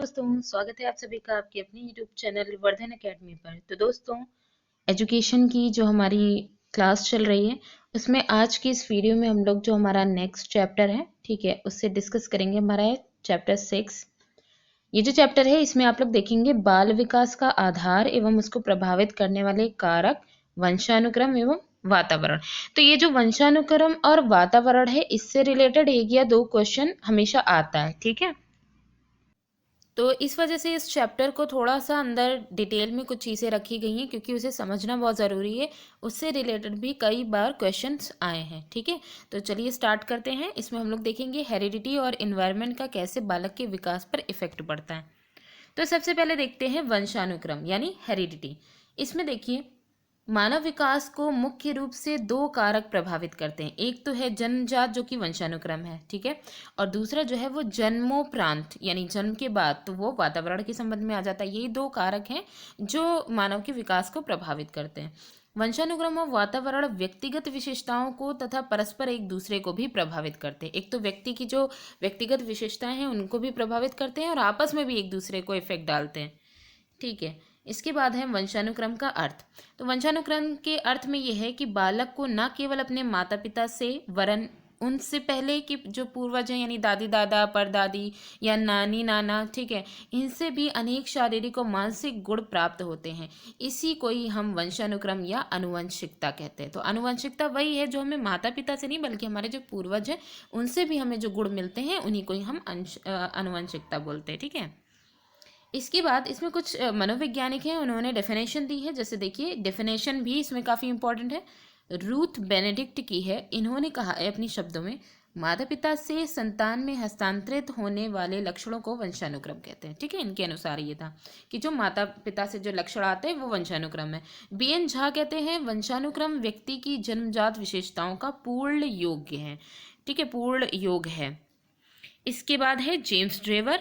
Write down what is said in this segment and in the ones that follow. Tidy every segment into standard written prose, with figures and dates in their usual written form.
दोस्तों, स्वागत है आप सभी का आपके अपने YouTube चैनल वर्धन एकेडमी पर। तो दोस्तों, एजुकेशन की जो हमारी क्लास चल रही है उसमें आज की इस वीडियो में हम लोग जो हमारा नेक्स्ट चैप्टर है, ठीक है, उससे डिस्कस करेंगे। हमारा है चैप्टर 6। ये जो चैप्टर है इसमें आप लोग देखेंगे बाल विकास का आधार एवं उसको प्रभावित करने वाले कारक, वंशानुक्रम एवं वातावरण। तो ये जो वंशानुक्रम और वातावरण है इससे रिलेटेड 1 या 2 क्वेश्चन हमेशा आता है, ठीक है। तो इस वजह से इस चैप्टर को थोड़ा सा अंदर डिटेल में कुछ चीज़ें रखी गई हैं क्योंकि उसे समझना बहुत ज़रूरी है। उससे रिलेटेड भी कई बार क्वेश्चंस आए हैं, ठीक है। तो चलिए स्टार्ट करते हैं। इसमें हम लोग देखेंगे हेरिडिटी और इन्वायरमेंट का कैसे बालक के विकास पर इफेक्ट पड़ता है। तो सबसे पहले देखते हैं वंशानुक्रम यानी हेरिडिटी। इसमें देखिए मानव विकास को मुख्य रूप से 2 कारक प्रभावित करते हैं। एक तो है जन्मजात जो कि वंशानुक्रम है, ठीक है, और दूसरा जो है वो जन्मोपरांत यानी जन्म के बाद, तो वो वातावरण के संबंध में आ जाता है। यही 2 कारक हैं जो मानव के विकास को प्रभावित करते हैं। वंशानुक्रम और वातावरण व्यक्तिगत विशेषताओं को तथा परस्पर एक दूसरे को भी प्रभावित करते हैं। एक तो व्यक्ति की जो व्यक्तिगत विशेषताएं हैं उनको भी प्रभावित करते हैं और आपस में भी एक दूसरे को इफेक्ट डालते हैं, ठीक है। इसके बाद है वंशानुक्रम का अर्थ। तो वंशानुक्रम के अर्थ में यह है कि बालक को न केवल अपने माता पिता से वरन उनसे पहले की जो पूर्वज हैं यानी दादी दादा, परदादी या नानी नाना, ठीक है, इनसे भी अनेक शारीरिक और मानसिक गुण प्राप्त होते हैं। इसी को ही हम वंशानुक्रम या आनुवंशिकता कहते हैं। तो आनुवंशिकता वही है जो हमें माता पिता से नहीं बल्कि हमारे जो पूर्वज हैं उनसे भी हमें जो गुण मिलते हैं उन्हीं को ही हम आनुवंशिकता बोलते हैं, ठीक है। इसके बाद इसमें कुछ मनोवैज्ञानिक हैं, उन्होंने डेफिनेशन दी है। जैसे देखिए डेफिनेशन भी इसमें काफ़ी इंपॉर्टेंट है, रूथ बेनेडिक्ट की है। इन्होंने कहा है अपनी शब्दों में, माता पिता से संतान में हस्तांतरित होने वाले लक्षणों को वंशानुक्रम कहते हैं, ठीक है। इनके अनुसार ये था कि जो माता पिता से जो लक्षण आते हैं वो वंशानुक्रम है। BN झा कहते हैं वंशानुक्रम व्यक्ति की जन्मजात विशेषताओं का पूर्ण योग्य है, ठीक है, पूर्ण योग है। इसके बाद है जेम्स ड्रेवर।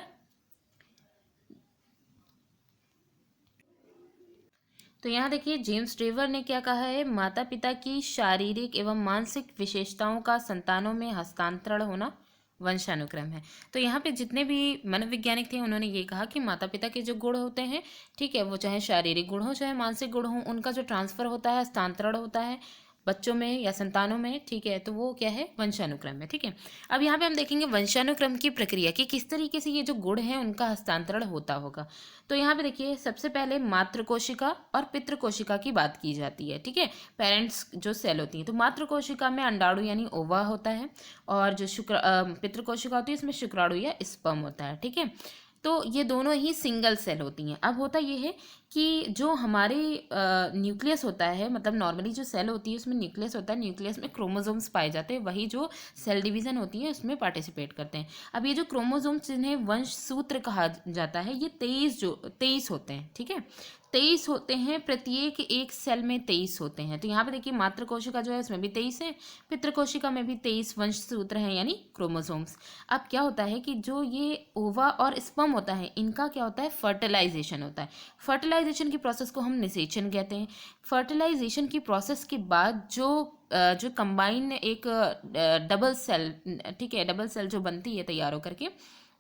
तो यहाँ देखिए जेम्स ड्रेवर ने क्या कहा है, माता पिता की शारीरिक एवं मानसिक विशेषताओं का संतानों में हस्तांतरण होना वंशानुक्रम है। तो यहाँ पे जितने भी मनोवैज्ञानिक थे उन्होंने ये कहा कि माता पिता के जो गुण होते हैं, ठीक है, वो चाहे शारीरिक गुण हो चाहे मानसिक गुण हो, उनका जो ट्रांसफर होता है, हस्तांतरण होता है बच्चों में या संतानों में, ठीक है, तो वो क्या है, वंशानुक्रम है, ठीक है। अब यहाँ पे हम देखेंगे वंशानुक्रम की प्रक्रिया कि किस तरीके से ये जो गुण है उनका हस्तांतरण होता होगा। तो यहाँ पे देखिए सबसे पहले मातृ कोशिका और पितृ कोशिका की बात की जाती है, ठीक है। पेरेंट्स जो सेल होती हैं, तो मातृ कोशिका में अंडाणु यानी ओवा होता है और जो पितृ कोशिका होती है इसमें शुक्राणु या स्पर्म होता है, ठीक है। तो ये दोनों ही सिंगल सेल होती हैं। अब होता ये है कि जो हमारे न्यूक्लियस होता है, मतलब नॉर्मली जो सेल होती है उसमें न्यूक्लियस होता है, न्यूक्लियस में क्रोमोसोम्स पाए जाते हैं, वही जो सेल डिवीज़न होती है उसमें पार्टिसिपेट करते हैं। अब ये जो क्रोमोसोम्स जिन्हें वंश सूत्र कहा जाता है ये 23 होते हैं, ठीक है। 23 होते हैं, प्रत्येक एक सेल में 23 होते हैं। तो यहाँ पे देखिए मातृ कोशिका जो है उसमें भी 23 है, पितृ कोशिका में भी 23 वंश सूत्र हैं यानी क्रोमोसोम्स। अब क्या होता है कि जो ये ओवा और स्पर्म होता है इनका क्या होता है, फर्टिलाइजेशन होता है। फर्टिलाइजेशन की प्रोसेस को हम निषेचन कहते हैं। फर्टिलाइजेशन की प्रोसेस के बाद जो कंबाइन एक डबल सेल, ठीक है, डबल सेल जो बनती है तैयार होकर के,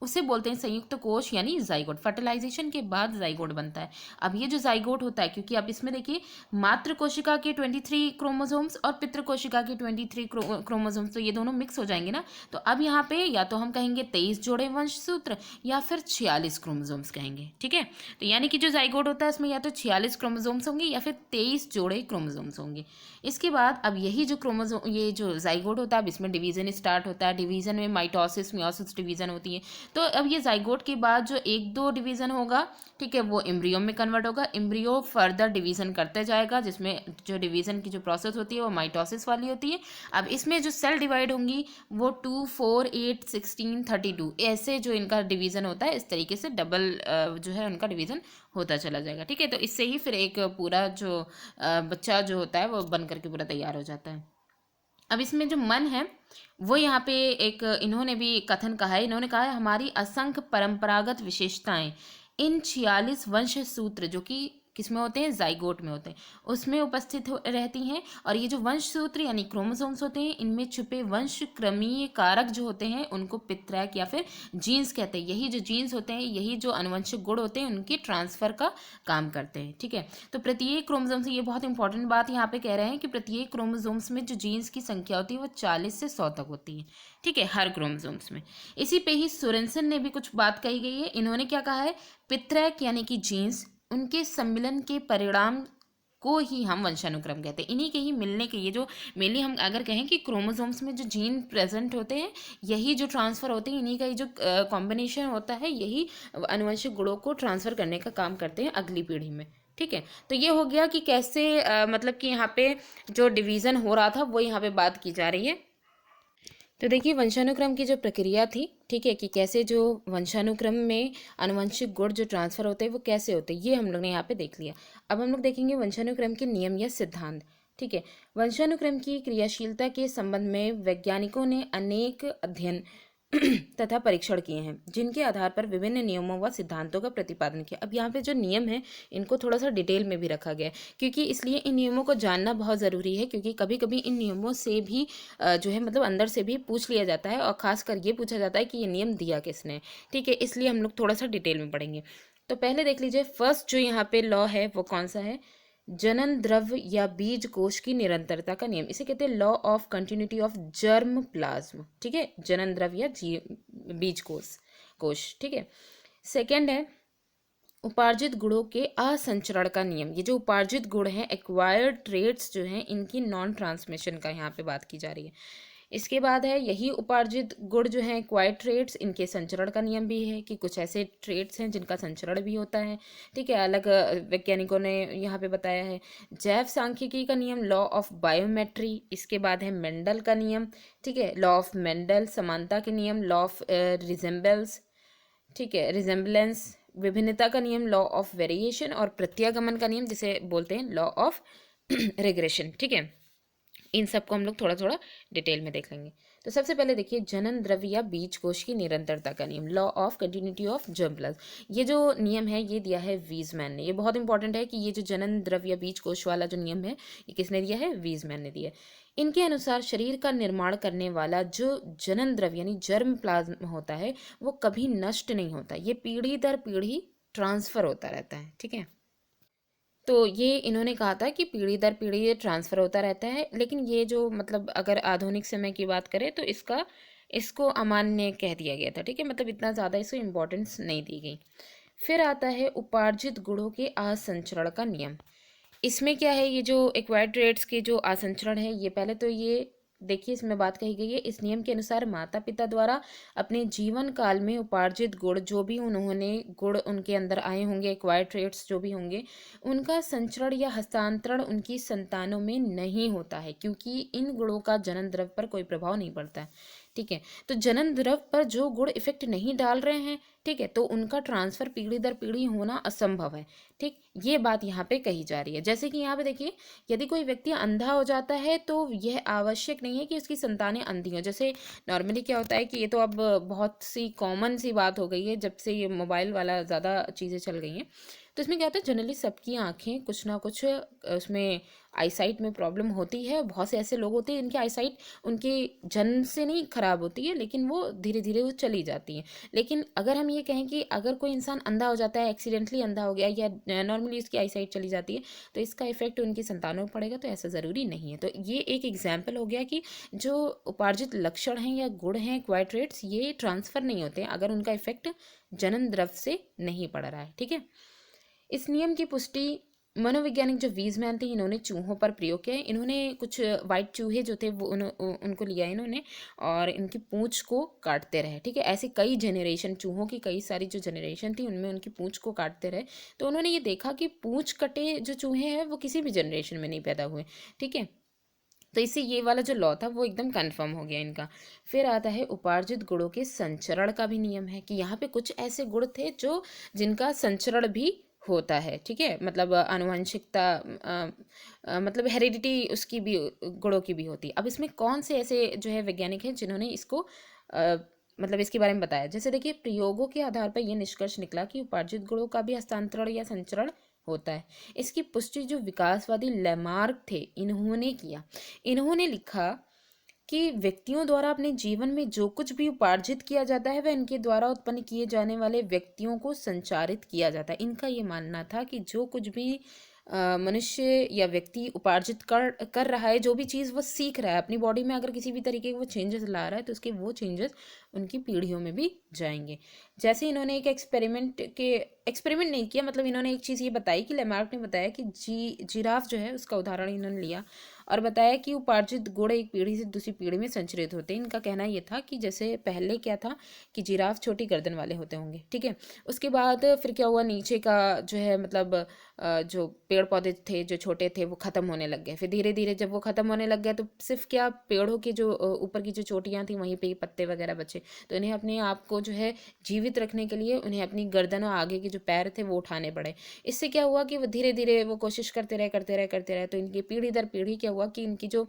उसे बोलते हैं संयुक्त कोश यानी जाइगोट। फर्टिलाइजेशन के बाद जाइगोट बनता है। अब ये जो जाइगोट होता है, क्योंकि अब इसमें देखिए मातृ कोशिका के 23 क्रोमोसोम्स और पितृ कोशिका के 23 क्रोमोसोम्स, तो ये दोनों मिक्स हो जाएंगे ना। तो अब यहाँ पे या तो हम कहेंगे 23 जोड़े वंश सूत्र या फिर 46 क्रोमोसोम्स कहेंगे, ठीक है। तो यानी कि जो जाइगोट होता है इसमें या तो 46 क्रोमोसोम्स होंगे या फिर 23 जोड़े क्रोमोसोम्स होंगे। इसके बाद अब यही जो क्रोमोसोम, ये जो जाइगोट होता है अब इसमें डिवीजन स्टार्ट होता है। डिवीजन में माइटोसिस मियोसिस डिवीजन होती है। तो अब ये जाइगोट के बाद जो 1-2 डिवीजन होगा, ठीक है, वो एम्ब्रियो में कन्वर्ट होगा। एम्ब्रियो फर्दर डिवीजन करते जाएगा जिसमें जो डिवीजन की जो प्रोसेस होती है वो माइटोसिस वाली होती है। अब इसमें जो सेल डिवाइड होंगी वो 2, 4, 8, 16, 32 ऐसे जो इनका डिवीजन होता है, इस तरीके से डबल जो है उनका डिवीजन होता चला जाएगा, ठीक है। तो इससे ही फिर एक पूरा जो बच्चा जो होता है वो बन करके पूरा तैयार हो जाता है। अब इसमें जो मन है वो यहाँ पे एक इन्होंने भी कथन कहा है। इन्होंने कहा है हमारी असंख्य परंपरागत विशेषताएं इन 46 वंश सूत्र जो कि किसमें होते हैं, जाइगोट में होते हैं, उसमें उपस्थित रहती हैं। और ये जो वंशसूत्र यानी क्रोमोसोम्स होते हैं, इनमें छुपे वंशक्रमीय कारक जो होते हैं उनको पितरैक या फिर जीन्स कहते हैं। यही जो जीन्स होते हैं, यही जो अनुवंशिक गुण होते हैं, उनके ट्रांसफर का काम करते हैं। ठीक है, तो प्रत्येक क्रोमोसोम से, ये बहुत इंपॉर्टेंट बात यहाँ पे कह रहे हैं कि प्रत्येक क्रोमोसोम्स में जो जीन्स की संख्या होती है वो 40 से 100 तक होती है। ठीक है, हर क्रोमोसोम्स में। इसी पे ही सोरेनसन ने भी कुछ बात कही गई है। इन्होंने क्या कहा है, पितरैक यानी कि जीन्स, उनके सम्मिलन के परिणाम को ही हम वंशानुक्रम कहते हैं। इन्हीं के ही मिलने के, ये जो मेनली हम अगर कहें कि क्रोमोसोम्स में जो जीन प्रेजेंट होते हैं, यही जो ट्रांसफ़र होते हैं, इन्हीं का ही जो कॉम्बिनेशन होता है, यही अनुवंशिक गुणों को ट्रांसफ़र करने का काम करते हैं अगली पीढ़ी में। ठीक है, तो ये हो गया कि कैसे मतलब कि यहाँ पे जो डिवीज़न हो रहा था वो यहाँ पे बात की जा रही है। तो देखिए वंशानुक्रम की जो प्रक्रिया थी, ठीक है, कि कैसे जो वंशानुक्रम में आनुवंशिक गुण जो ट्रांसफ़र होते हैं वो कैसे होते हैं, ये हम लोग ने यहाँ पे देख लिया। अब हम लोग देखेंगे वंशानुक्रम के नियम या सिद्धांत। ठीक है, वंशानुक्रम की क्रियाशीलता के संबंध में वैज्ञानिकों ने अनेक अध्ययन तथा परीक्षण किए हैं, जिनके आधार पर विभिन्न नियमों व सिद्धांतों का प्रतिपादन किया। अब यहाँ पे जो नियम है, इनको थोड़ा सा डिटेल में भी रखा गया है, क्योंकि इसलिए इन नियमों को जानना बहुत ज़रूरी है, क्योंकि कभी कभी इन नियमों से भी जो है मतलब अंदर से भी पूछ लिया जाता है, और ख़ासकर ये पूछा जाता है कि ये नियम दिया किसने। ठीक है, इसलिए हम लोग थोड़ा सा डिटेल में पढ़ेंगे। तो पहले देख लीजिए, फर्स्ट जो यहाँ पे लॉ है वो कौन सा है, जनन द्रव्य या बीज कोश की निरंतरता का नियम। इसे कहते हैं law of continuity of germ plasm. ठीक है, जनन द्रव्य या बीज कोश। ठीक है, सेकंड है उपार्जित गुणों के असंचरण का नियम। ये जो उपार्जित गुण हैं, एक्वायर्ड ट्रेट्स जो हैं, इनकी नॉन ट्रांसमिशन का यहाँ पे बात की जा रही है। इसके बाद है यही उपार्जित गुण जो हैं, एक्वायर्ड ट्रेट्स, इनके संचरण का नियम भी है कि कुछ ऐसे ट्रेट्स हैं जिनका संचरण भी होता है। ठीक है, अलग वैज्ञानिकों ने यहाँ पे बताया है। जैव सांख्यिकी का नियम, लॉ ऑफ बायोमेट्री। इसके बाद है मेंडल का नियम। ठीक है, लॉ ऑफ मेंडल। समानता के नियम, लॉ ऑफ रिजेंबल्स। ठीक है, रिजेंबलेंस। विभिन्नता का नियम, लॉ ऑफ वेरिएशन। और प्रत्यागमन का नियम, जिसे बोलते हैं लॉ ऑफ रिग्रेशन। ठीक है, इन सबको हम लोग थोड़ा थोड़ा डिटेल में देख लेंगे। तो सबसे पहले देखिए, जनन द्रव्य या बीज कोश की निरंतरता का नियम, law of continuity of germ plus. ये जो नियम है ये दिया है वीजमैन ने। ये बहुत इंपॉर्टेंट है कि ये जो जनन द्रव्य या बीज कोश वाला जो नियम है, ये किसने दिया है, वीजमैन ने दिया है। इनके अनुसार शरीर का निर्माण करने वाला जो जनन द्रव्य यानी जर्म प्लाज्म होता है, वो कभी नष्ट नहीं होता। ये पीढ़ी दर पीढ़ी ट्रांसफर होता रहता है। ठीक है, तो ये इन्होंने कहा था कि पीढ़ी दर पीढ़ी ये ट्रांसफ़र होता रहता है। लेकिन ये जो मतलब अगर आधुनिक समय की बात करें तो इसको अमान्य कह दिया गया था। ठीक है, मतलब इतना ज़्यादा इसको इम्पोर्टेंस नहीं दी गई। फिर आता है उपार्जित गुणों के असंचरण का नियम। इसमें क्या है, ये जो एक्वायर्ड ट्रेड्स के जो असंचरण है, ये पहले तो ये देखिए इसमें बात कही गई है, इस नियम के अनुसार माता पिता द्वारा अपने जीवन काल में उपार्जित गुण, जो भी उन्होंने गुण उनके अंदर आए होंगे, एक्वायर्ड ट्रेड्स जो भी होंगे, उनका संचरण या हस्तांतरण उनकी संतानों में नहीं होता है, क्योंकि इन गुणों का जनन द्रव्य पर कोई प्रभाव नहीं पड़ता है। ठीक है, तो जनन द्रव्य पर जो गुण इफेक्ट नहीं डाल रहे हैं, ठीक है, तो उनका ट्रांसफर पीढ़ी दर पीढ़ी होना असंभव है। ठीक, ये बात यहाँ पे कही जा रही है। जैसे कि यहाँ पे देखिए, यदि कोई व्यक्ति अंधा हो जाता है तो यह आवश्यक नहीं है कि उसकी संतानें अंधी हों। जैसे नॉर्मली क्या होता है कि ये तो अब बहुत सी कॉमन सी बात हो गई है जब से ये मोबाइल वाला ज़्यादा चीज़ें चल गई हैं। तो इसमें क्या होता है, जनरली सबकी आंखें कुछ ना कुछ उसमें आईसाइट में प्रॉब्लम होती है। बहुत से ऐसे लोग होते हैं जिनकी आईसाइट उनके जन्म से नहीं खराब होती है, लेकिन वो धीरे धीरे वो चली जाती हैं। लेकिन अगर हम ये कहें कि अगर कोई इंसान अंधा हो जाता है, एक्सीडेंटली अंधा हो गया या नॉर्मली उसकी आईसाइट चली जाती है, तो इसका इफेक्ट उनकी संतानों पर पड़ेगा, तो ऐसा ज़रूरी नहीं है। तो ये एक एग्जाम्पल हो गया कि जो उपार्जित लक्षण हैं या गुण हैं, क्वाइट ट्रेट्स, ये ट्रांसफ़र नहीं होते हैं अगर उनका इफेक्ट जनन द्रव्य से नहीं पड़ रहा है। ठीक है, इस नियम की पुष्टि मनोवैज्ञानिक जो वीजमैन थे, इन्होंने चूहों पर प्रयोग किया है। इन्होंने कुछ वाइट चूहे जो थे वो उनको लिया इन्होंने, और इनकी पूंछ को काटते रहे। ठीक है, ऐसे कई जनरेशन, चूहों की कई सारी जो जनरेशन थी उनमें उनकी पूंछ को काटते रहे, तो उन्होंने ये देखा कि पूंछ कटे जो चूहे हैं वो किसी भी जनरेशन में नहीं पैदा हुए। ठीक है, तो इससे ये वाला जो लॉ था वो एकदम कंफर्म हो गया इनका। फिर आता है उपार्जित गुणों के संचरण का भी नियम है, कि यहाँ पे कुछ ऐसे गुण थे जो जिनका संचरण भी होता है। ठीक है, मतलब आनुवंशिकता मतलब हेरिडिटी उसकी भी, गुणों की भी होती है। अब इसमें कौन से ऐसे जो है वैज्ञानिक हैं जिन्होंने इसको मतलब इसके बारे में बताया। जैसे देखिए, प्रयोगों के आधार पर यह निष्कर्ष निकला कि उपार्जित गुणों का भी हस्तांतरण या संचरण होता है। इसकी पुष्टि जो विकासवादी लैमार्क थे इन्होंने किया। इन्होंने लिखा कि व्यक्तियों द्वारा अपने जीवन में जो कुछ भी उपार्जित किया जाता है वह इनके द्वारा उत्पन्न किए जाने वाले व्यक्तियों को संचारित किया जाता है। इनका ये मानना था कि जो कुछ भी मनुष्य या व्यक्ति उपार्जित कर रहा है, जो भी चीज़ वो सीख रहा है अपनी बॉडी में, अगर किसी भी तरीके के वो चेंजेस ला रहा है तो उसके वो चेंजेस उनकी पीढ़ियों में भी जाएंगे। जैसे इन्होंने एक एक्सपेरिमेंट नहीं किया, मतलब इन्होंने एक चीज़ ये बताई कि लेमार्क ने बताया कि जिराफ जो है उसका उदाहरण इन्होंने लिया और बताया कि उपार्जित गुण एक पीढ़ी से दूसरी पीढ़ी में संचरित होते हैं। इनका कहना ये था कि जैसे पहले क्या था कि जिराफ छोटी गर्दन वाले होते होंगे, ठीक है। उसके बाद फिर क्या हुआ, नीचे का जो है मतलब जो पेड़ पौधे थे जो छोटे थे वो ख़त्म होने लग गए। फिर धीरे धीरे जब वो ख़त्म होने लग गया तो सिर्फ क्या पेड़ों की जो ऊपर की जो चोटियाँ थी वहीं पे ही पत्ते वगैरह बचे। तो इन्हें अपने आप को जो है जीवित रखने के लिए उन्हें अपनी गर्दन और आगे के जो पैर थे वो उठाने पड़े। इससे क्या हुआ कि वो धीरे धीरे वो कोशिश करते रहे तो इनकी पीढ़ी दर पीढ़ी क्या हुआ कि इनकी जो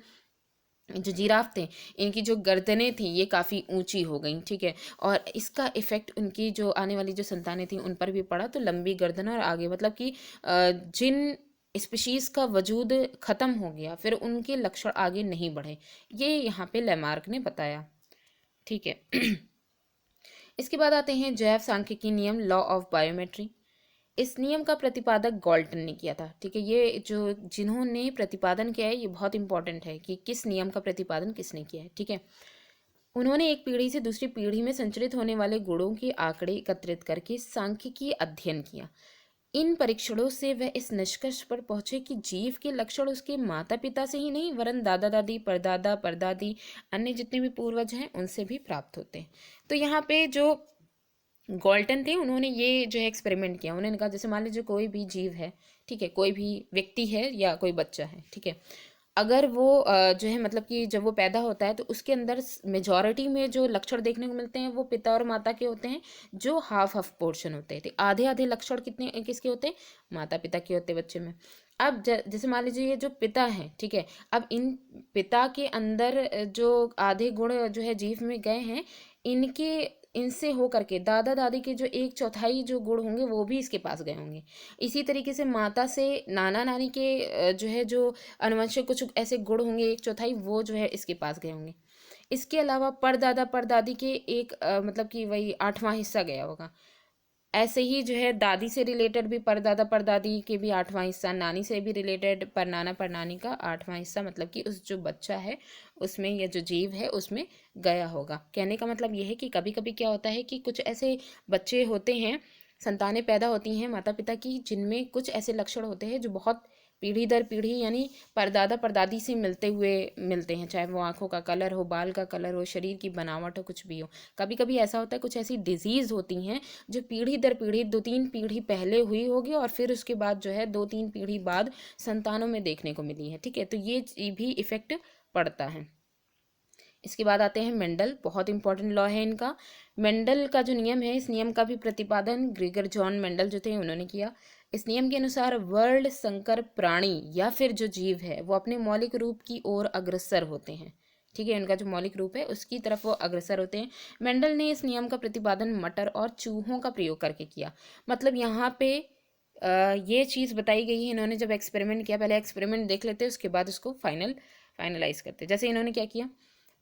जो जिराफ थे इनकी जो गर्दनें थी ये काफ़ी ऊंची हो गई, ठीक है। और इसका इफेक्ट उनकी जो आने वाली जो संतानें थी उन पर भी पड़ा। तो लंबी गर्दन और आगे मतलब कि जिन स्पीशीज़ का वजूद ख़त्म हो गया फिर उनके लक्षण आगे नहीं बढ़े, ये यहाँ पे लेमार्क ने बताया, ठीक है। इसके बाद आते हैं जैव सांख्यिकी नियम, लॉ ऑफ बायोमेट्री। इस नियम का प्रतिपादक गॉल्टन ने किया था, ठीक है। ये जो जिन्होंने प्रतिपादन किया है ये बहुत इंपॉर्टेंट है कि किस नियम का प्रतिपादन किसने किया है, ठीक है। उन्होंने एक पीढ़ी से दूसरी पीढ़ी में संचरित होने वाले गुणों के आंकड़े एकत्रित करके सांख्यिकीय अध्ययन किया। इन परीक्षणों से वह इस निष्कर्ष पर पहुंचे कि जीव के लक्षण उसके माता पिता से ही नहीं वरन दादा दादी, परदादा, परदादी, अन्य जितने भी पूर्वज हैं उनसे भी प्राप्त होते हैं। तो यहाँ पे जो गॉल्टन थे उन्होंने ये जो है एक्सपेरिमेंट किया। उन्होंने कहा जैसे मान लीजिए कोई भी जीव है, ठीक है, कोई भी व्यक्ति है या कोई बच्चा है, ठीक है। अगर वो जो है मतलब कि जब वो पैदा होता है तो उसके अंदर मेजॉरिटी में जो लक्षण देखने को मिलते हैं वो पिता और माता के होते हैं, जो हाफ हाफ पोर्शन होते हैं। तो आधे आधे लक्षण कितने किसके होते हैं, माता पिता के होते हैं बच्चे में। अब जैसे मान लीजिए ये जो पिता है, ठीक है, अब इन पिता के अंदर जो आधे गुण जो है जीव में गए हैं, इनके इनसे हो करके दादा दादी के जो एक चौथाई जो गुण होंगे वो भी इसके पास गए होंगे। इसी तरीके से माता से नाना नानी के जो है जो अनुवंशिक कुछ ऐसे गुण होंगे एक चौथाई, वो जो है इसके पास गए होंगे। इसके अलावा परदादा परदादी के एक मतलब कि वही आठवां हिस्सा गया होगा। ऐसे ही जो है दादी से रिलेटेड भी परदादा परदादी के भी आठवां हिस्सा, नानी से भी रिलेटेड परनाना परनानी का आठवां हिस्सा, मतलब कि उस जो बच्चा है उसमें या जो जीव है उसमें गया होगा। कहने का मतलब ये है कि कभी कभी क्या होता है कि कुछ ऐसे बच्चे होते हैं, संतानें पैदा होती हैं माता पिता की, जिनमें कुछ ऐसे लक्षण होते हैं जो बहुत पीढ़ी दर पीढ़ी यानी परदादा परदादी से मिलते हुए मिलते हैं, चाहे वो आंखों का कलर हो, बाल का कलर हो, शरीर की बनावट हो, कुछ भी हो। कभी कभी ऐसा होता है कुछ ऐसी डिजीज़ होती हैं जो पीढ़ी दर पीढ़ी 2-3 पीढ़ी पहले हुई होगी और फिर उसके बाद जो है 2-3 पीढ़ी बाद संतानों में देखने को मिली है, ठीक है। तो ये भी इफेक्ट पड़ता है। इसके बाद आते हैं मेंडल, बहुत इंपॉर्टेंट लॉ है इनका। मेंडल का जो नियम है, इस नियम का भी प्रतिपादन ग्रेगर जॉन मेंडल जो थे उन्होंने किया। इस नियम के अनुसार वर्ल्ड संकर प्राणी या फिर जो जीव है वो अपने मौलिक रूप की ओर अग्रसर होते हैं, ठीक है। उनका जो मौलिक रूप है उसकी तरफ वो अग्रसर होते हैं। मेंडल ने इस नियम का प्रतिपादन मटर और चूहों का प्रयोग करके किया। मतलब यहाँ पे ये चीज़ बताई गई है, इन्होंने जब एक्सपेरिमेंट किया, पहले एक्सपेरिमेंट देख लेते हैं उसके बाद उसको फाइनलाइज करते हैं। जैसे इन्होंने क्या किया,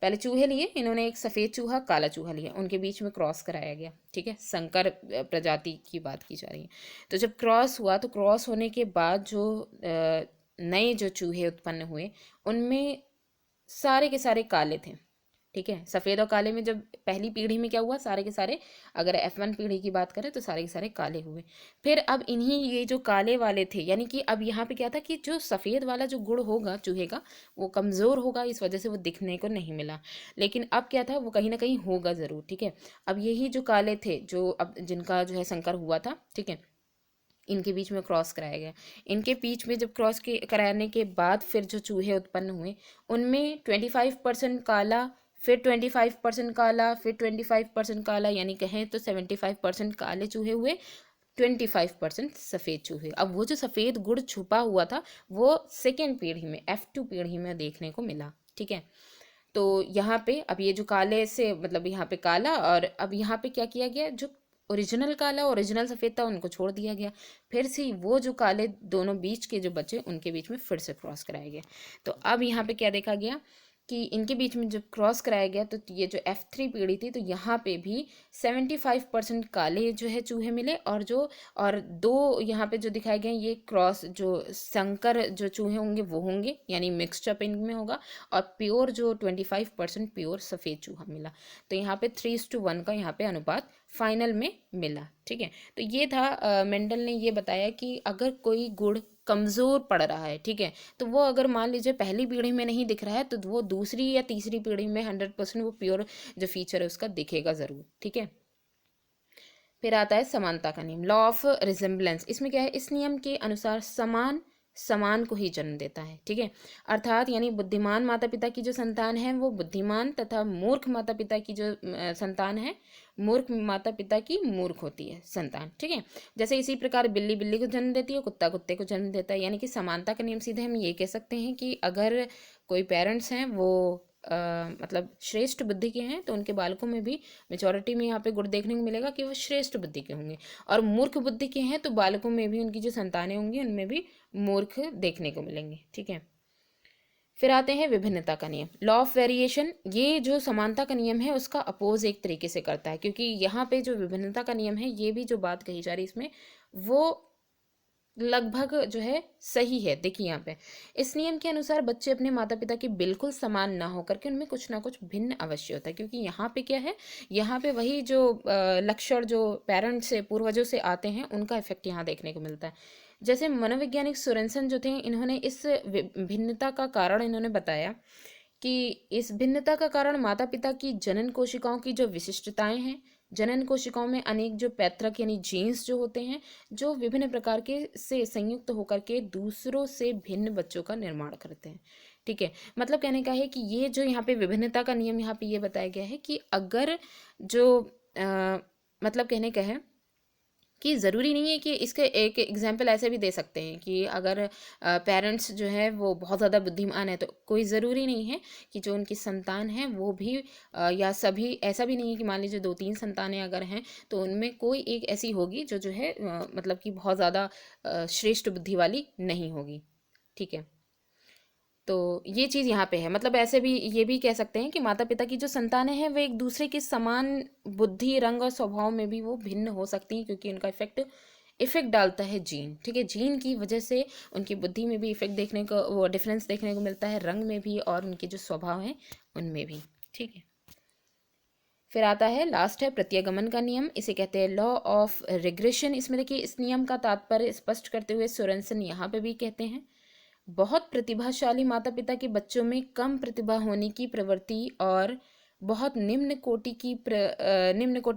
पहले चूहे लिए इन्होंने, एक सफ़ेद चूहा काला चूहा लिया, उनके बीच में क्रॉस कराया गया, ठीक है। संकर प्रजाति की बात की जा रही है। तो जब क्रॉस हुआ तो क्रॉस होने के बाद जो नए जो चूहे उत्पन्न हुए उनमें सारे के सारे काले थे, ठीक है। सफ़ेद और काले में जब पहली पीढ़ी में क्या हुआ, सारे के सारे, अगर F1 पीढ़ी की बात करें तो सारे के सारे काले हुए। फिर अब इन्हीं ये जो काले वाले थे, यानी कि अब यहाँ पे क्या था कि जो सफ़ेद वाला जो गुण होगा चूहे का वो कमज़ोर होगा, इस वजह से वो दिखने को नहीं मिला। लेकिन अब क्या था, वो कहीं ना कहीं होगा ज़रूर, ठीक है। अब यही जो काले थे जो अब जिनका जो है संकर हुआ था, ठीक है, इनके बीच में क्रॉस कराया गया। इनके बीच में जब क्रॉस के कराने के बाद फिर जो चूहे उत्पन्न हुए उनमें 25% काला, फिर 25% काला, फिर 25% काला, यानी कहें तो 75% काले चूहे हुए, 25% सफ़ेद चूहे। अब वो जो सफ़ेद गुड़ छुपा हुआ था वो सेकेंड पीढ़ी में, F2 पीढ़ी में देखने को मिला, ठीक है। तो यहाँ पे अब ये जो काले से मतलब यहाँ पे काला, और अब यहाँ पे क्या किया गया, जो ओरिजिनल काला ओरिजिनल सफ़ेद था उनको छोड़ दिया गया, फिर से वो जो काले दोनों बीच के जो बचे उनके बीच में फिर से क्रॉस कराया गया। तो अब यहाँ पे क्या देखा गया कि इनके बीच में जब क्रॉस कराया गया तो ये जो F3 पीढ़ी थी तो यहाँ पे भी 75% काले जो है चूहे मिले, और दो यहाँ पे जो दिखाए गए ये क्रॉस जो संकर जो चूहे होंगे वो होंगे, यानी मिक्सचअप इनमें होगा, और प्योर जो 25% प्योर सफ़ेद चूहा मिला। तो यहाँ पे 3:1 का यहाँ पे अनुपात फाइनल में मिला। ठीक है, तो ये था मेंडल ने ये बताया कि अगर कोई गुण कमज़ोर पड़ रहा है, ठीक है, तो वो अगर मान लीजिए पहली पीढ़ी में नहीं दिख रहा है तो वो दूसरी या तीसरी पीढ़ी में 100% वो प्योर जो फीचर है उसका दिखेगा ज़रूर। ठीक है, फिर आता है समानता का नियम, लॉ ऑफ रिजेम्बलेंस। इसमें क्या है, इस नियम के अनुसार समान समान को ही जन्म देता है। ठीक है, अर्थात यानी बुद्धिमान माता पिता की जो संतान है वो बुद्धिमान तथा मूर्ख माता पिता की जो संतान है, मूर्ख माता पिता की मूर्ख होती है संतान। ठीक है, जैसे इसी प्रकार बिल्ली बिल्ली को जन्म देती है, कुत्ता कुत्ते को जन्म देता है। यानी कि समानता का नियम सीधे हम ये कह सकते हैं कि अगर कोई पेरेंट्स हैं वो मतलब श्रेष्ठ बुद्धि के हैं तो उनके बालकों में भी मेजॉरिटी में यहाँ पे गुण देखने को मिलेगा कि वो श्रेष्ठ बुद्धि के होंगे, और मूर्ख बुद्धि के हैं तो बालकों में भी उनकी जो संतानें होंगी उनमें भी मूर्ख देखने को मिलेंगे। ठीक है, फिर आते हैं विभिन्नता का नियम, लॉ ऑफ वेरिएशन। ये जो समानता का नियम है उसका अपोज एक तरीके से करता है, क्योंकि यहाँ पे जो विभिन्नता का नियम है ये भी जो बात कही जा रही है इसमें वो लगभग जो है सही है। देखिए यहाँ पे इस नियम के अनुसार बच्चे अपने माता पिता के बिल्कुल समान ना होकर के उनमें कुछ ना कुछ भिन्न अवश्य होता है, क्योंकि यहाँ पे क्या है, यहाँ पे वही जो लक्षण जो पेरेंट्स से पूर्वजों से आते हैं उनका इफेक्ट यहाँ देखने को मिलता है। जैसे मनोवैज्ञानिक सोरेनसन जो थे इन्होंने इस भिन्नता का कारण इन्होंने बताया कि इस भिन्नता का कारण माता पिता की जनन कोशिकाओं की जो विशिष्टताएं हैं, जनन कोशिकाओं में अनेक जो पैतृक यानी जीन्स जो होते हैं जो विभिन्न प्रकार के से संयुक्त होकर के दूसरों से भिन्न बच्चों का निर्माण करते हैं। ठीक है, मतलब कहने का है कि ये जो यहाँ पे विभिन्नता का नियम यहाँ पे ये बताया गया है कि अगर जो मतलब कहने का है कि ज़रूरी नहीं है कि इसके एक एग्जाम्पल ऐसे भी दे सकते हैं कि अगर पेरेंट्स जो है वो बहुत ज़्यादा बुद्धिमान है तो कोई ज़रूरी नहीं है कि जो उनकी संतान है वो भी या सभी, ऐसा भी नहीं है कि मान लीजिए 2-3 संतानें अगर हैं तो उनमें कोई एक ऐसी होगी जो है मतलब कि बहुत ज़्यादा श्रेष्ठ बुद्धि वाली नहीं होगी। ठीक है, तो ये चीज़ यहाँ पे है, मतलब ऐसे भी ये भी कह सकते हैं कि माता पिता की जो संतानें हैं वे एक दूसरे के समान बुद्धि रंग और स्वभाव में भी वो भिन्न हो सकती हैं, क्योंकि उनका इफेक्ट डालता है जीन। ठीक है, जीन की वजह से उनकी बुद्धि में भी इफेक्ट देखने को, वो डिफरेंस देखने को मिलता है, रंग में भी और उनके जो स्वभाव हैं उनमें भी। ठीक है, फिर आता है लास्ट है प्रत्यागमन का नियम, इसे कहते हैं लॉ ऑफ रिग्रेशन। इसमें देखिए इस नियम का तात्पर्य स्पष्ट करते हुए सोरेनसन यहाँ पे भी कहते हैं बहुत प्रतिभाशाली माता पिता के बच्चों में कम प्रतिभा होने की प्रवृत्ति और बहुत निम्न कोटि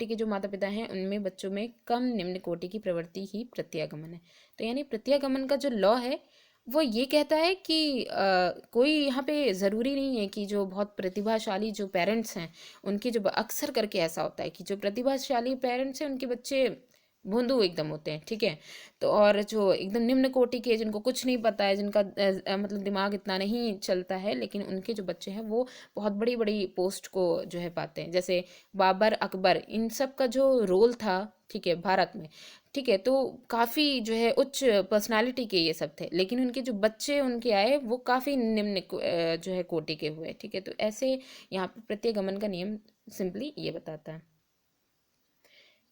के जो माता पिता हैं उनमें बच्चों में कम निम्न कोटि की प्रवृत्ति ही प्रत्यागमन है। तो यानी प्रत्यागमन का जो लॉ है वो ये कहता है कि कोई यहाँ पे ज़रूरी नहीं है कि जो बहुत प्रतिभाशाली जो पेरेंट्स हैं उनके जो अक्सर करके ऐसा होता है कि जो प्रतिभाशाली पेरेंट्स हैं उनके बच्चे भोंदू एकदम होते हैं। ठीक है, तो और जो एकदम निम्न कोटि के जिनको कुछ नहीं पता है, जिनका मतलब दिमाग इतना नहीं चलता है, लेकिन उनके जो बच्चे हैं वो बहुत बड़ी बड़ी पोस्ट को जो है पाते हैं, जैसे बाबर अकबर इन सब का जो रोल था, ठीक है, भारत में, ठीक है, तो काफ़ी जो है उच्च पर्सनालिटी के ये सब थे, लेकिन उनके जो बच्चे उनके आए वो काफ़ी निम्न जो है कोटि के हुए। ठीक है, तो ऐसे यहाँ पे प्रत्यागमन का नियम सिंपली ये बताता है।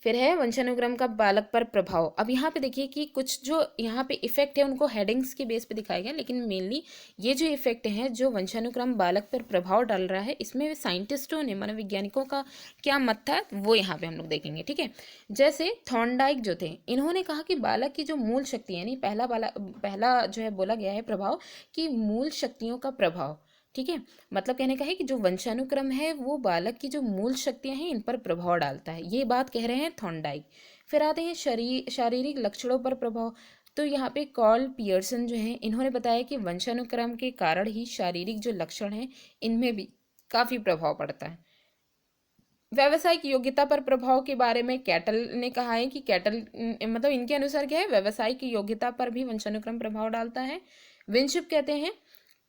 फिर है वंशानुक्रम का बालक पर प्रभाव। अब यहाँ पे देखिए कि कुछ जो यहाँ पे इफेक्ट है उनको हेडिंग्स के बेस पे दिखाया गया, लेकिन मेनली ये जो इफेक्ट है जो वंशानुक्रम बालक पर प्रभाव डाल रहा है इसमें साइंटिस्टों ने, मनोवैज्ञानिकों का क्या मत था वो यहाँ पे हम लोग देखेंगे। ठीक है, जैसे थॉर्नडाइक जो थे इन्होंने कहा कि बालक की जो मूल शक्ति यानी पहला जो है बोला गया है प्रभाव कि मूल शक्तियों का प्रभाव। ठीक है, मतलब कहने का है कि जो वंशानुक्रम है वो बालक की जो मूल शक्तियां हैं इन पर प्रभाव डालता है, ये बात कह रहे हैं थॉर्नडाइक। फिर आते हैं शारीरिक लक्षणों पर प्रभाव। तो यहाँ पे कार्ल पियर्सन जो है इन्होंने बताया कि वंशानुक्रम के कारण ही शारीरिक जो लक्षण हैं इनमें भी काफ़ी प्रभाव पड़ता है। व्यावसायिक योग्यता पर प्रभाव के बारे में कैटल ने कहा है कि कैटल मतलब इनके अनुसार क्या है, व्यावसायिक योग्यता पर भी वंशानुक्रम प्रभाव डालता है। विंशिप कहते हैं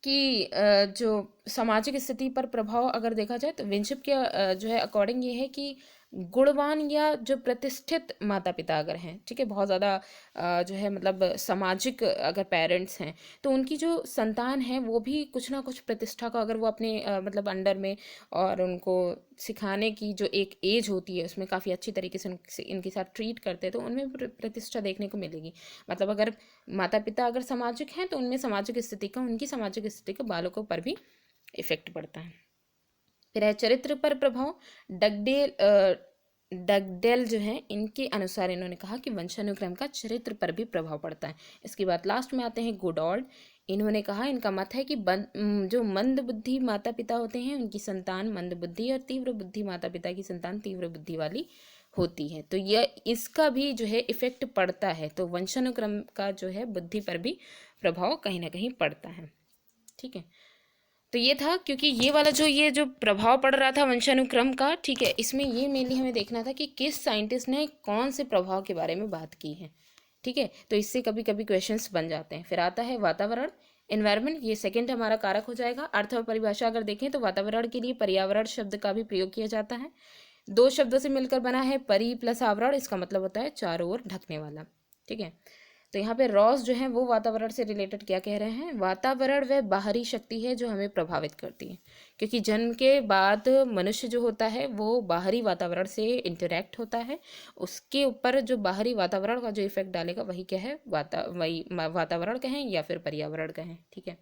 कि जो सामाजिक स्थिति पर प्रभाव अगर देखा जाए तो विंशिप के जो है अकॉर्डिंग ये है कि गुणवान या जो प्रतिष्ठित माता पिता अगर हैं, ठीक है, बहुत ज़्यादा जो है मतलब सामाजिक अगर पेरेंट्स हैं, तो उनकी जो संतान है वो भी कुछ ना कुछ प्रतिष्ठा का अगर वो अपने मतलब अंडर में, और उनको सिखाने की जो एक एज होती है उसमें काफ़ी अच्छी तरीके से इनके साथ ट्रीट करते हैं, तो उनमें प्रतिष्ठा देखने को मिलेगी। मतलब अगर माता पिता अगर सामाजिक हैं तो उनमें सामाजिक स्थिति का, उनकी सामाजिक स्थिति का बालकों पर भी इफेक्ट पड़ता है। फिर है चरित्र पर प्रभाव। डगडेल डगडेल जो है, इनके अनुसार इन्होंने कहा कि वंशानुक्रम का चरित्र पर भी प्रभाव पड़ता है। इसके बाद लास्ट में आते हैं गुडॉल्ड। इन्होंने कहा, इनका मत है कि जो मंद बुद्धि माता पिता होते हैं उनकी संतान मंद बुद्धि, और तीव्र बुद्धि माता पिता की संतान तीव्र बुद्धि वाली होती है। तो यह इसका भी जो है इफेक्ट पड़ता है। तो वंशानुक्रम का जो है बुद्धि पर भी प्रभाव कहीं ना कहीं पड़ता है। ठीक है, तो ये था, क्योंकि ये वाला ये जो प्रभाव पड़ रहा था वंशानुक्रम का, ठीक है, इसमें ये मेनली हमें देखना था कि किस साइंटिस्ट ने कौन से प्रभाव के बारे में बात की है। ठीक है, तो इससे कभी कभी क्वेश्चंस बन जाते हैं। फिर आता है वातावरण, एनवायरनमेंट, ये सेकंड हमारा कारक हो जाएगा। अर्थ और परिभाषा अगर देखें तो वातावरण के लिए पर्यावरण शब्द का भी प्रयोग किया जाता है। दो शब्दों से मिलकर बना है, परि प्लस आवरण, इसका मतलब होता है चारों ओर ढकने वाला। ठीक है, तो यहाँ पे रॉस जो है वो वातावरण से रिलेटेड क्या कह रहे हैं, वातावरण वह बाहरी शक्ति है जो हमें प्रभावित करती है, क्योंकि जन्म के बाद मनुष्य जो होता है वो बाहरी वातावरण से इंटरेक्ट होता है, उसके ऊपर जो बाहरी वातावरण का जो इफेक्ट डालेगा वही क्या है, वही वातावरण कहें या फिर पर्यावरण कहें। ठीक है,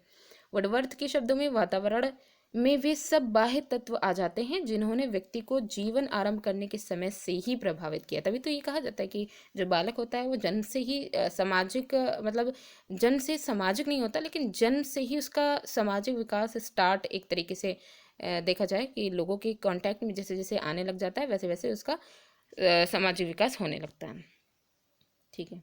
वुडवर्थ के शब्दों में वातावरण में वे सब बाह्य तत्व आ जाते हैं जिन्होंने व्यक्ति को जीवन आरंभ करने के समय से ही प्रभावित किया। तभी तो ये कहा जाता है कि जो बालक होता है वो जन्म से ही सामाजिक मतलब जन्म से सामाजिक नहीं होता, लेकिन जन्म से ही उसका सामाजिक विकास स्टार्ट एक तरीके से देखा जाए कि लोगों के कांटेक्ट में जैसे जैसे आने लग जाता है वैसे वैसे उसका सामाजिक विकास होने लगता है। ठीक है,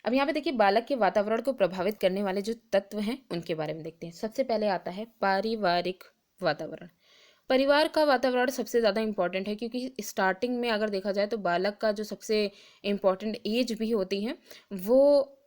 अब यहाँ पे देखिए बालक के वातावरण को प्रभावित करने वाले जो तत्व हैं उनके बारे में देखते हैं। सबसे पहले आता है पारिवारिक वातावरण। परिवार का वातावरण सबसे ज़्यादा इम्पॉर्टेंट है, क्योंकि स्टार्टिंग में अगर देखा जाए तो बालक का जो सबसे इम्पॉर्टेंट एज भी होती है वो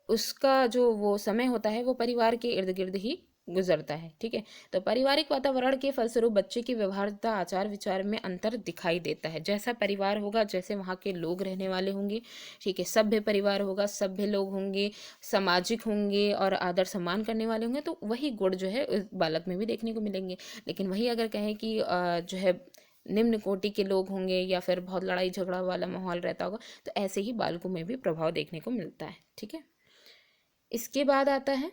उसका जो वो समय होता है वो परिवार के इर्द गिर्द ही गुजरता है। ठीक है, तो पारिवारिक वातावरण के फलस्वरूप बच्चे की व्यवहार्यता आचार विचार में अंतर दिखाई देता है। जैसा परिवार होगा जैसे वहाँ के लोग रहने वाले होंगे, ठीक है, सभ्य परिवार होगा, सभ्य लोग होंगे, सामाजिक होंगे और आदर सम्मान करने वाले होंगे, तो वही गुण जो है उस बालक में भी देखने को मिलेंगे। लेकिन वही अगर कहें कि जो है निम्न कोटि के लोग होंगे या फिर बहुत लड़ाई झगड़ा वाला माहौल रहता होगा, तो ऐसे ही बालकों में भी प्रभाव देखने को मिलता है। ठीक है, इसके बाद आता है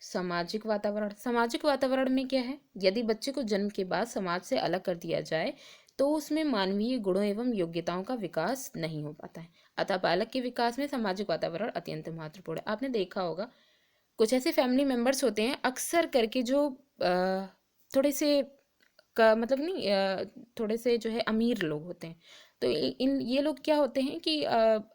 सामाजिक वातावरण। सामाजिक वातावरण में क्या है, यदि बच्चे को जन्म के बाद समाज से अलग कर दिया जाए तो उसमें मानवीय गुणों एवं योग्यताओं का विकास नहीं हो पाता है। अतः बालक के विकास में सामाजिक वातावरण अत्यंत महत्वपूर्ण है। आपने देखा होगा कुछ ऐसे फैमिली मेंबर्स होते हैं अक्सर करके जो थोड़े से का मतलब नहीं थोड़े से जो है अमीर लोग होते हैं, तो इन ये लोग क्या होते हैं कि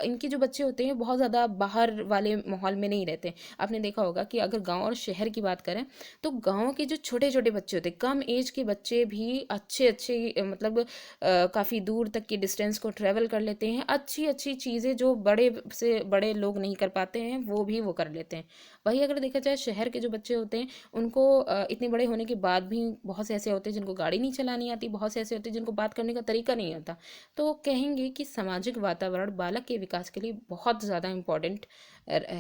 इनके जो बच्चे होते हैं बहुत ज़्यादा बाहर वाले माहौल में नहीं रहते। आपने देखा होगा कि अगर गांव और शहर की बात करें तो गांव के जो छोटे छोटे बच्चे होते हैं, कम एज के बच्चे भी अच्छे अच्छे मतलब काफ़ी दूर तक की डिस्टेंस को ट्रेवल कर लेते हैं, अच्छी अच्छी चीज़ें जो बड़े से बड़े लोग नहीं कर पाते हैं वो कर लेते हैं। वही अगर देखा जाए शहर के जो बच्चे होते हैं उनको इतने बड़े होने के बाद भी बहुत से ऐसे होते हैं जिनको गाड़ी नहीं चलानी आती, बहुत से ऐसे होते हैं जिनको बात करने का तरीका नहीं आता। तो कहेंगे कि सामाजिक वातावरण बालक के विकास के लिए बहुत ज़्यादा इम्पोर्टेंट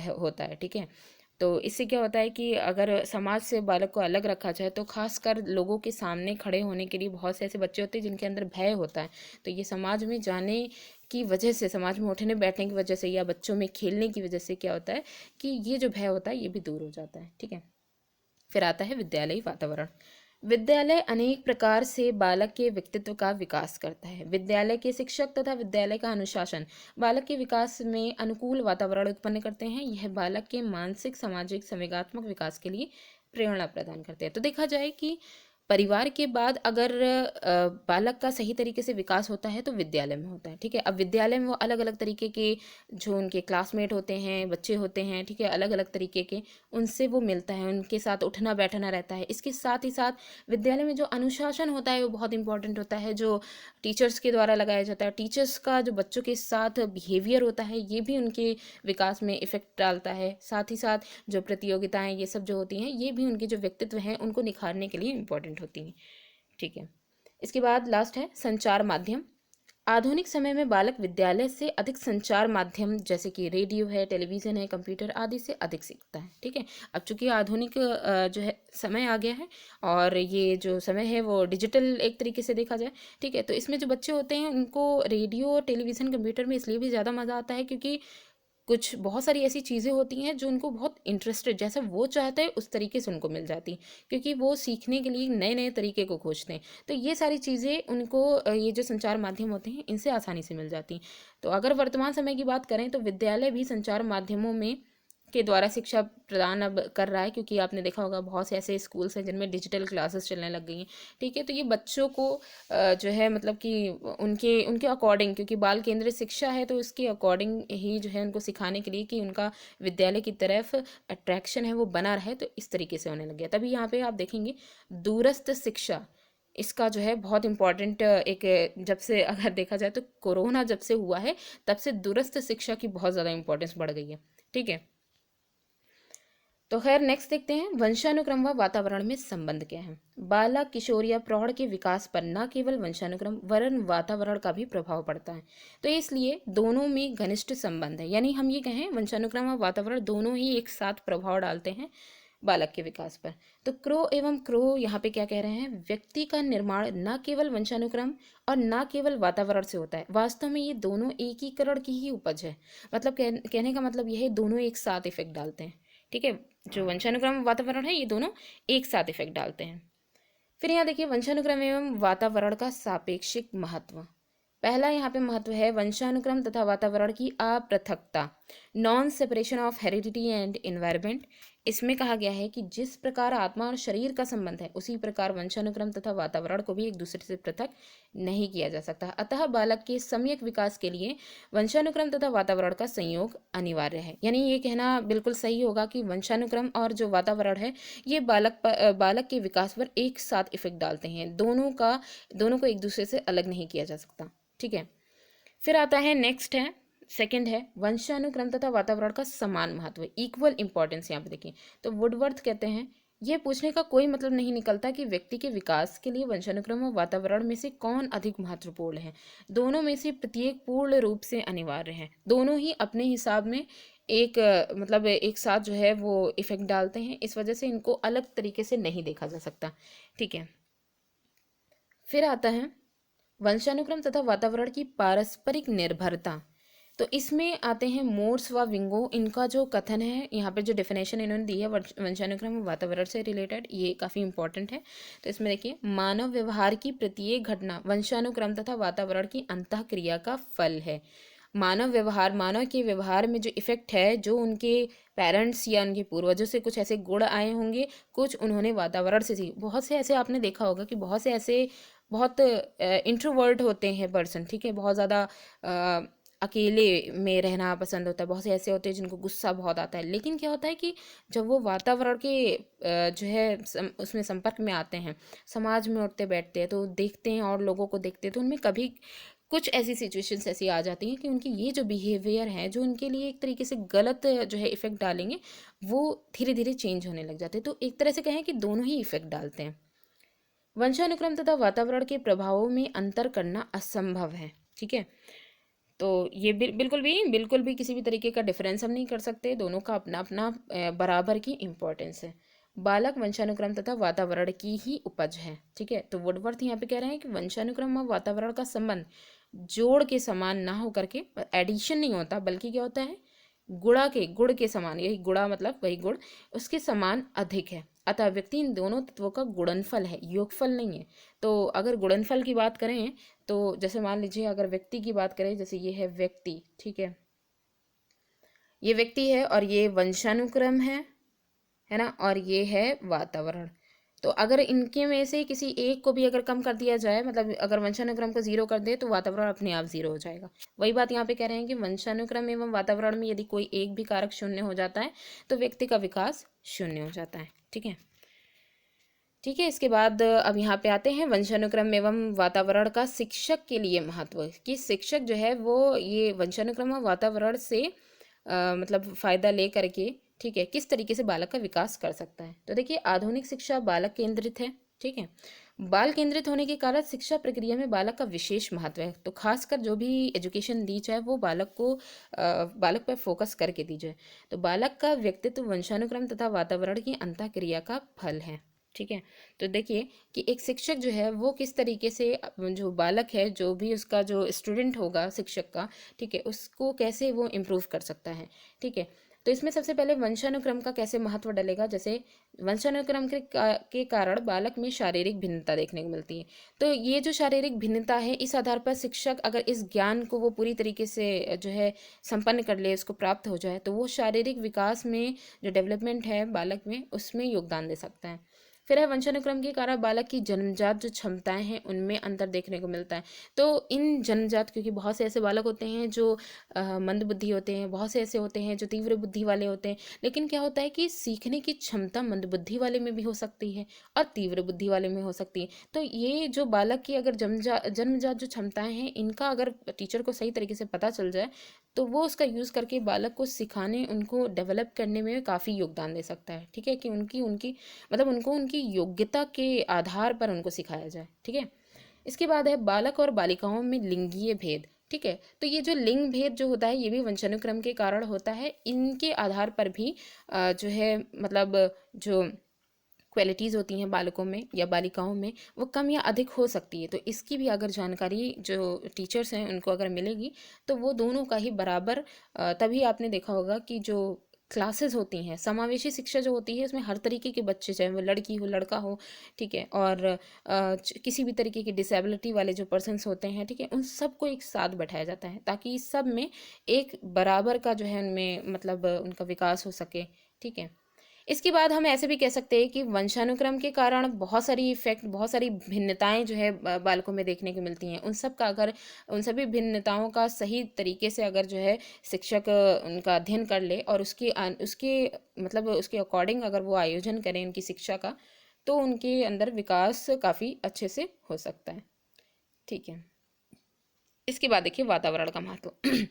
होता है। ठीक है, तो इससे क्या होता है कि अगर समाज से बालक को अलग रखा जाए तो खासकर लोगों के सामने खड़े होने के लिए बहुत से ऐसे बच्चे होते हैं जिनके अंदर भय होता है। तो ये समाज में जाने की वजह से, समाज में उठने बैठने की वजह से या बच्चों में खेलने की वजह से क्या होता है कि ये जो भय होता है ये भी दूर हो जाता है। ठीक है, फिर आता है विद्यालयी वातावरण। विद्यालय अनेक प्रकार से बालक के व्यक्तित्व का विकास करता है। विद्यालय के शिक्षक तथा विद्यालय का अनुशासन बालक के विकास में अनुकूल वातावरण उत्पन्न करते हैं। यह बालक के मानसिक सामाजिक संवेगात्मक विकास के लिए प्रेरणा प्रदान करते हैं। तो देखा जाए कि परिवार के बाद अगर बालक का सही तरीके से विकास होता है तो विद्यालय में होता है। ठीक है, अब विद्यालय में वो अलग अलग तरीके के जो उनके क्लासमेट होते हैं, बच्चे होते हैं, ठीक है, अलग अलग तरीके के, उनसे वो मिलता है, उनके साथ उठना बैठना रहता है। इसके साथ ही साथ विद्यालय में जो अनुशासन होता है वो बहुत इंपॉर्टेंट होता है, जो टीचर्स के द्वारा लगाया जाता है। टीचर्स का जो बच्चों के साथ बिहेवियर होता है ये भी उनके विकास में इफेक्ट डालता है। साथ ही साथ जो प्रतियोगिताएं ये सब जो होती हैं ये भी उनके जो व्यक्तित्व हैं उनको निखारने के लिए इम्पोर्टेंट होती हैं। ठीक है, इसके बाद लास्ट है संचार माध्यम। आधुनिक समय में बालक विद्यालय से अधिक संचार माध्यम जैसे कि रेडियो है, टेलीविज़न है, कंप्यूटर आदि से अधिक सीखता है। ठीक है, अब चूंकि आधुनिक जो है समय आ गया है और ये जो समय है वो डिजिटल एक तरीके से देखा जाए। ठीक है, तो इसमें जो बच्चे होते हैं उनको रेडियो, टेलीविज़न, कंप्यूटर में इसलिए भी ज़्यादा मज़ा आता है क्योंकि कुछ बहुत सारी ऐसी चीज़ें होती हैं जो उनको बहुत इंटरेस्टेड, जैसा वो चाहते हैं उस तरीके से उनको मिल जाती हैं, क्योंकि वो सीखने के लिए नए नए तरीके को खोजते हैं। तो ये सारी चीज़ें उनको ये जो संचार माध्यम होते हैं इनसे आसानी से मिल जाती हैं। तो अगर वर्तमान समय की बात करें तो विद्यालय भी संचार माध्यमों में के द्वारा शिक्षा प्रदान अब कर रहा है, क्योंकि आपने देखा होगा बहुत से ऐसे स्कूल्स हैं जिनमें डिजिटल क्लासेस चलने लग गई हैं। ठीक है, तो ये बच्चों को जो है मतलब कि उनके उनके अकॉर्डिंग, क्योंकि बाल केंद्रित शिक्षा है तो इसके अकॉर्डिंग ही जो है उनको सिखाने के लिए कि उनका विद्यालय की तरफ अट्रैक्शन है वो बना रहे, तो इस तरीके से होने लग गया। तभी यहाँ पे आप देखेंगे दूरस्थ शिक्षा, इसका जो है बहुत इम्पॉर्टेंट एक जब से अगर देखा जाए तो कोरोना जब से हुआ है तब से दूरस्थ शिक्षा की बहुत ज़्यादा इंपॉर्टेंस बढ़ गई है। ठीक है, तो खैर नेक्स्ट देखते हैं वंशानुक्रम व वातावरण में संबंध क्या है। बालक, किशोर या प्रौढ़ के विकास पर न केवल वंशानुक्रम वरन वातावरण का भी प्रभाव पड़ता है। तो इसलिए दोनों में घनिष्ठ संबंध है, यानी हम ये कहें वंशानुक्रम और वातावरण दोनों ही एक साथ प्रभाव डालते हैं बालक के विकास पर। तो क्रो एवं क्रो यहाँ पे क्या कह रहे हैं, व्यक्ति का निर्माण न केवल वंशानुक्रम और न केवल वातावरण से होता है, वास्तव में ये दोनों एकीकरण की ही उपज है। मतलब कहने का मतलब यह है दोनों एक साथ इफेक्ट डालते हैं। ठीक है, जो वंशानुक्रम वातावरण है ये दोनों एक साथ इफेक्ट डालते हैं। फिर यहाँ देखिए वंशानुक्रम एवं वातावरण का सापेक्षिक महत्व। पहला यहाँ पे महत्व है वंशानुक्रम तथा वातावरण की अपृथकता, non separation of heredity and environment. इसमें कहा गया है कि जिस प्रकार आत्मा और शरीर का संबंध है उसी प्रकार वंशानुक्रम तथा वातावरण को भी एक दूसरे से पृथक नहीं किया जा सकता। अतः बालक के सम्यक विकास के लिए वंशानुक्रम तथा वातावरण का संयोग अनिवार्य है। यानी ये कहना बिल्कुल सही होगा कि वंशानुक्रम और जो वातावरण है ये बालक के विकास पर एक साथ इफेक्ट डालते हैं, दोनों को एक दूसरे से अलग नहीं किया जा सकता। ठीक है, फिर आता है नेक्स्ट है सेकंड है वंशानुक्रम तथा वातावरण का समान महत्व, इक्वल इंपॉर्टेंस। यहाँ पे देखिए तो वुडवर्थ कहते हैं यह पूछने का कोई मतलब नहीं निकलता कि व्यक्ति के विकास के लिए वंशानुक्रम और वातावरण में से कौन अधिक महत्वपूर्ण है। दोनों में से प्रत्येक पूर्ण रूप से अनिवार्य है, दोनों ही अपने हिसाब में एक मतलब एक साथ जो है वो इफेक्ट डालते हैं, इस वजह से इनको अलग तरीके से नहीं देखा जा सकता। ठीक है, फिर आता है वंशानुक्रम तथा वातावरण की पारस्परिक निर्भरता। तो इसमें आते हैं मोर्स व विंगो, इनका जो कथन है यहाँ पे जो डेफिनेशन इन्होंने दी है वंशानुक्रम और वातावरण से रिलेटेड, ये काफ़ी इंपॉर्टेंट है। तो इसमें देखिए मानव व्यवहार की प्रत्येक घटना वंशानुक्रम तथा वातावरण की अंतःक्रिया का फल है। मानव व्यवहार, मानव के व्यवहार में जो इफेक्ट है, जो उनके पेरेंट्स या उनके पूर्वजों से कुछ ऐसे गुण आए होंगे, कुछ उन्होंने वातावरण से सीखे। बहुत से ऐसे आपने देखा होगा कि बहुत से ऐसे बहुत इंट्रोवर्ट होते हैं पर्सन। ठीक है, बहुत ज़्यादा अकेले में रहना पसंद होता है। बहुत से ऐसे होते हैं जिनको गुस्सा बहुत आता है, लेकिन क्या होता है कि जब वो वातावरण के जो है उसमें संपर्क में आते हैं, समाज में उठते बैठते हैं, तो देखते हैं और लोगों को देखते हैं, तो उनमें कभी कुछ ऐसी सिचुएशंस ऐसी आ जाती हैं कि उनकी ये जो बिहेवियर है, जो उनके लिए एक तरीके से गलत जो है इफेक्ट डालेंगे, वो धीरे धीरे चेंज होने लग जाते हैं। तो एक तरह से कहें कि दोनों ही इफेक्ट डालते हैं। वंशानुक्रम तथा वातावरण के प्रभावों में अंतर करना असंभव है। ठीक है, तो ये बिल्कुल भी किसी भी तरीके का डिफरेंस हम नहीं कर सकते, दोनों का अपना अपना बराबर की इम्पोर्टेंस है। बालक वंशानुक्रम तथा वातावरण की ही उपज है। ठीक है, तो वुडवर्थ यहाँ पे कह रहे हैं कि वंशानुक्रम और वातावरण का संबंध जोड़ के समान ना हो करके, एडिशन नहीं होता, बल्कि क्या होता है गुड़ के समान, यही गुड़ा मतलब वही गुड़, उसके समान अधिक है। अतः व्यक्ति इन दोनों तत्वों का गुणनफल है, योगफल नहीं है। तो अगर गुणनफल की बात करें तो जैसे मान लीजिए अगर व्यक्ति की बात करें, जैसे ये है व्यक्ति, ठीक है, ये व्यक्ति है और ये वंशानुक्रम है ना, और ये है वातावरण। तो अगर इनके में से किसी एक को भी अगर कम कर दिया जाए, मतलब अगर वंशानुक्रम को जीरो कर दे तो वातावरण अपने आप जीरो हो जाएगा। वही बात यहाँ पे कह रहे हैं कि वंशानुक्रम एवं वातावरण में यदि कोई एक भी कारक शून्य हो जाता है तो व्यक्ति का विकास शून्य हो जाता है। ठीक है, ठीक है, इसके बाद अब यहाँ पे आते हैं वंशानुक्रम एवं वातावरण का शिक्षक के लिए महत्व, कि शिक्षक जो है वो ये वंशानुक्रम और वातावरण से मतलब फ़ायदा ले करके, ठीक है, किस तरीके से बालक का विकास कर सकता है। तो देखिए आधुनिक शिक्षा बालक केंद्रित है। ठीक है, बाल केंद्रित होने के कारण शिक्षा प्रक्रिया में बालक का विशेष महत्व है। तो खासकर जो भी एजुकेशन दी जाए वो बालक पर फोकस करके दी जाए। तो बालक का व्यक्तित्व वंशानुक्रम तथा वातावरण की अंतःक्रिया का फल है। ठीक है। तो देखिए कि एक शिक्षक जो है वो किस तरीके से जो बालक है, जो भी उसका जो स्टूडेंट होगा शिक्षक का, ठीक है, उसको कैसे वो इम्प्रूव कर सकता है। ठीक है। तो इसमें सबसे पहले वंशानुक्रम का कैसे महत्व डलेगा। जैसे वंशानुक्रम के कारण बालक में शारीरिक भिन्नता देखने को मिलती है। तो ये जो शारीरिक भिन्नता है, इस आधार पर शिक्षक अगर इस ज्ञान को वो पूरी तरीके से जो है संपन्न कर ले, उसको प्राप्त हो जाए, तो वो शारीरिक विकास में जो डेवलपमेंट है बालक में, उसमें योगदान दे सकता है। फिर है वंशानुक्रम के कारण बालक की जन्मजात जो क्षमताएं हैं उनमें अंतर देखने को मिलता है। तो इन जन्मजात, क्योंकि बहुत से ऐसे बालक होते हैं जो मंद बुद्धि होते हैं, बहुत से ऐसे होते हैं जो तीव्र बुद्धि वाले होते हैं, लेकिन क्या होता है कि सीखने की क्षमता मंद बुद्धि वाले में भी हो सकती है और तीव्र बुद्धि वाले में हो सकती है। तो ये जो बालक की अगर जन्मजात जो क्षमताएं हैं, इनका अगर टीचर को सही तरीके से पता चल जाए, तो वो उसका यूज़ करके बालक को सिखाने, उनको डेवलप करने में काफ़ी योगदान दे सकता है। ठीक है, कि उनकी उनकी मतलब उनको उनकी योग्यता के आधार पर उनको सिखाया जाए। ठीक है। इसके बाद है बालक और बालिकाओं में लिंगीय भेद। ठीक है। तो ये जो लिंग भेद जो होता है, ये भी वंशानुक्रम के कारण होता है। इनके आधार पर भी जो है मतलब जो क्वालिटीज़ होती हैं बालकों में या बालिकाओं में, वो कम या अधिक हो सकती है। तो इसकी भी अगर जानकारी जो टीचर्स हैं उनको अगर मिलेगी, तो वो दोनों का ही बराबर तभी आपने देखा होगा कि जो क्लासेस होती हैं, समावेशी शिक्षा जो होती है, उसमें हर तरीके के बच्चे, चाहे वो लड़की हो लड़का हो, ठीक है, और किसी भी तरीके की डिसेबिलिटी वाले जो पर्सन्स होते हैं, ठीक है, उन सबको एक साथ बैठाया जाता है ताकि सब में एक बराबर का जो है उनमें मतलब उनका विकास हो सके। ठीक है। इसके बाद हम ऐसे भी कह सकते हैं कि वंशानुक्रम के कारण बहुत सारी इफेक्ट, बहुत सारी भिन्नताएं जो है बालकों में देखने को मिलती हैं। उन सब का अगर उन सभी भिन्नताओं का सही तरीके से अगर जो है शिक्षक उनका अध्ययन कर ले और उसके मतलब उसके अकॉर्डिंग अगर वो आयोजन करें उनकी शिक्षा का, तो उनके अंदर विकास काफ़ी अच्छे से हो सकता है। ठीक है। इसके बाद देखिए वातावरण का महत्व।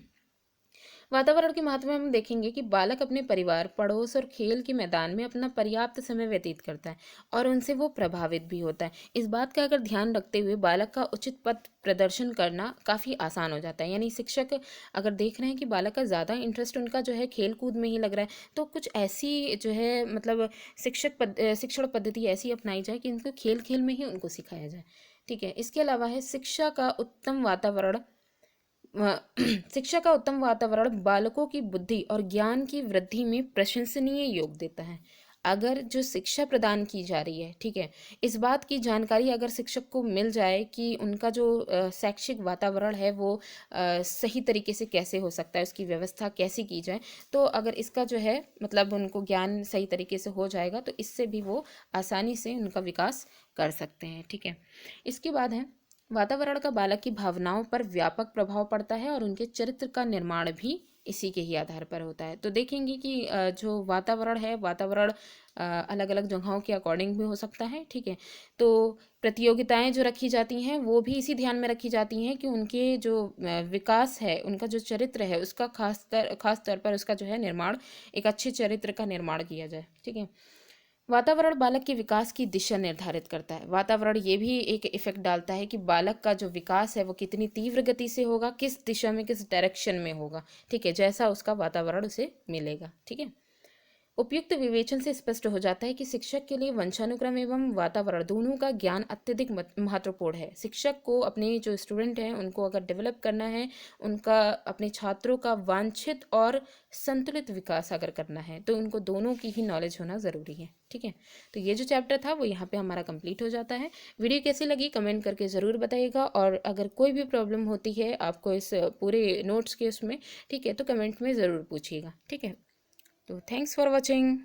वातावरण के महत्व में हम देखेंगे कि बालक अपने परिवार, पड़ोस और खेल के मैदान में अपना पर्याप्त समय व्यतीत करता है और उनसे वो प्रभावित भी होता है। इस बात का अगर ध्यान रखते हुए बालक का उचित पथ प्रदर्शन करना काफ़ी आसान हो जाता है। यानी शिक्षक अगर देख रहे हैं कि बालक का ज़्यादा इंटरेस्ट उनका जो है खेल कूद में ही लग रहा है, तो कुछ ऐसी जो है मतलब शिक्षण पद्धति ऐसी अपनाई जाए कि इनको खेल खेल में ही उनको सिखाया जाए। ठीक है। इसके अलावा है शिक्षा का उत्तम वातावरण। शिक्षा का उत्तम वातावरण बालकों की बुद्धि और ज्ञान की वृद्धि में प्रशंसनीय योग देता है। अगर जो शिक्षा प्रदान की जा रही है, ठीक है, इस बात की जानकारी अगर शिक्षक को मिल जाए कि उनका जो शैक्षिक वातावरण है वो सही तरीके से कैसे हो सकता है, उसकी व्यवस्था कैसी की जाए, तो अगर इसका जो है मतलब उनको ज्ञान सही तरीके से हो जाएगा, तो इससे भी वो आसानी से उनका विकास कर सकते हैं। ठीक है। इसके बाद है वातावरण का बालक की भावनाओं पर व्यापक प्रभाव पड़ता है और उनके चरित्र का निर्माण भी इसी के ही आधार पर होता है। तो देखेंगे कि जो वातावरण है, वातावरण अलग अलग जगहों के अकॉर्डिंग भी हो सकता है। ठीक है। तो प्रतियोगिताएं जो रखी जाती हैं वो भी इसी ध्यान में रखी जाती हैं कि उनके जो विकास है, उनका जो चरित्र है, उसका खास तौर पर उसका जो है निर्माण, एक अच्छे चरित्र का निर्माण किया जाए। ठीक है। वातावरण बालक के विकास की दिशा निर्धारित करता है। वातावरण ये भी एक इफेक्ट डालता है कि बालक का जो विकास है वो कितनी तीव्र गति से होगा, किस दिशा में, किस डायरेक्शन में होगा। ठीक है, जैसा उसका वातावरण उसे मिलेगा। ठीक है। उपयुक्त विवेचन से स्पष्ट हो जाता है कि शिक्षक के लिए वंशानुक्रम एवं वातावरण दोनों का ज्ञान अत्यधिक महत्वपूर्ण है। शिक्षक को अपने जो स्टूडेंट हैं उनको अगर डेवलप करना है, उनका अपने छात्रों का वांछित और संतुलित विकास अगर करना है, तो उनको दोनों की ही नॉलेज होना ज़रूरी है। ठीक है। तो ये जो चैप्टर था वो यहाँ पे हमारा कंप्लीट हो जाता है। वीडियो कैसी लगी कमेंट करके ज़रूर बताइएगा, और अगर कोई भी प्रॉब्लम होती है आपको इस पूरे नोट्स के उसमें, ठीक है, तो कमेंट में ज़रूर पूछिएगा। ठीक है। तो थैंक्स फॉर वॉचिंग।